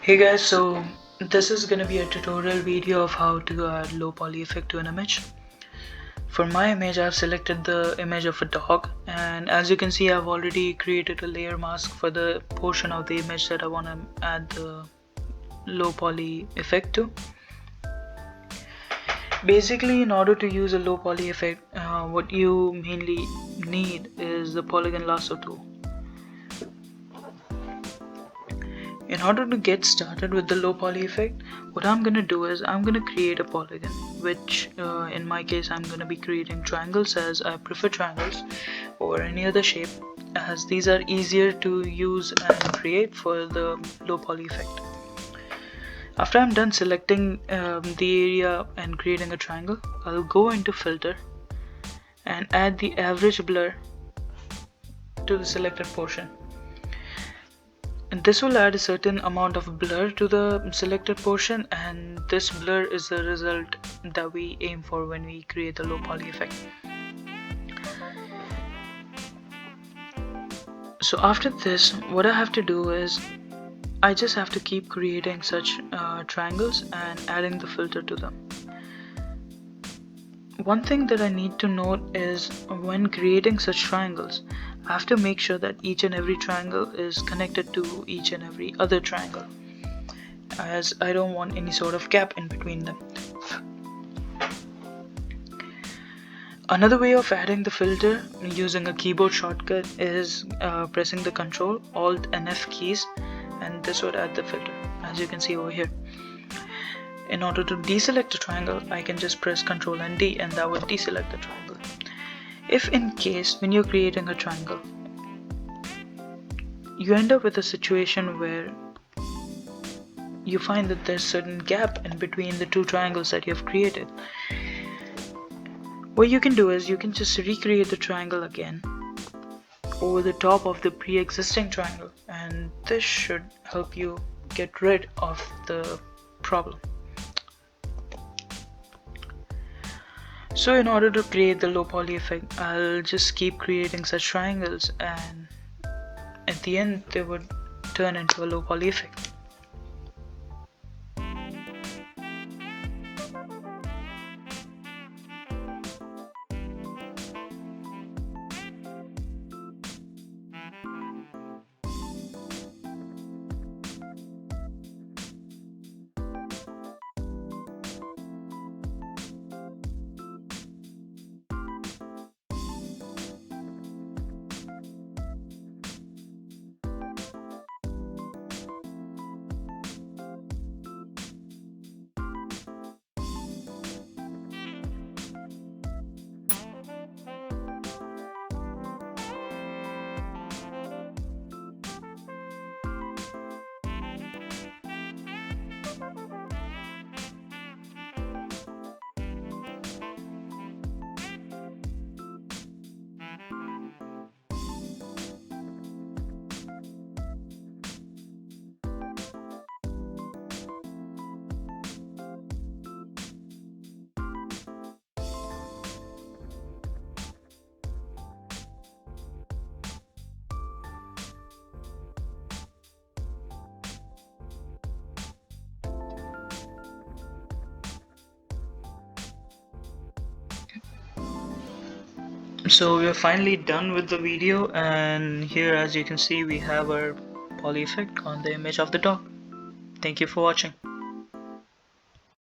Hey guys, so this is gonna be a tutorial video of how to add low poly effect to an image. For my image, I've selected the image of a dog, and as you can see, I've already created a layer mask for the portion of the image that I want to add the low poly effect to. Basically, in order to use a low poly effect, what you mainly need is the polygon lasso tool. In order to get started with the low poly effect, what I'm gonna do is I'm gonna create a polygon, which in my case I'm gonna be creating triangles, as I prefer triangles over any other shape, as these are easier to use and create for the low poly effect. After I'm done selecting the area and creating a triangle, I'll go into filter and add the average blur to the selected portion. And this will add a certain amount of blur to the selected portion, and this blur is the result that we aim for when we create the low poly effect. So after this, what I have to do is I just have to keep creating such triangles and adding the filter to them. One thing that I need to note is when creating such triangles, I have to make sure that each and every triangle is connected to each and every other triangle, as I don't want any sort of gap in between them. Another way of adding the filter using a keyboard shortcut is pressing the Ctrl, Alt and F keys, and this would add the filter, as you can see over here. In order to deselect a triangle, I can just press Ctrl and D, and that would deselect the triangle. If in case when you're creating a triangle, you end up with a situation where you find that there's a certain gap in between the two triangles that you have created, what you can do is you can just recreate the triangle again over the top of the pre-existing triangle, and this should help you get rid of the problem. So in order to create the low poly effect, I'll just keep creating such triangles, and at the end they would turn into a low poly effect. So we're finally done with the video, and here, as you can see, we have our poly effect on the image of the dog. Thank you for watching.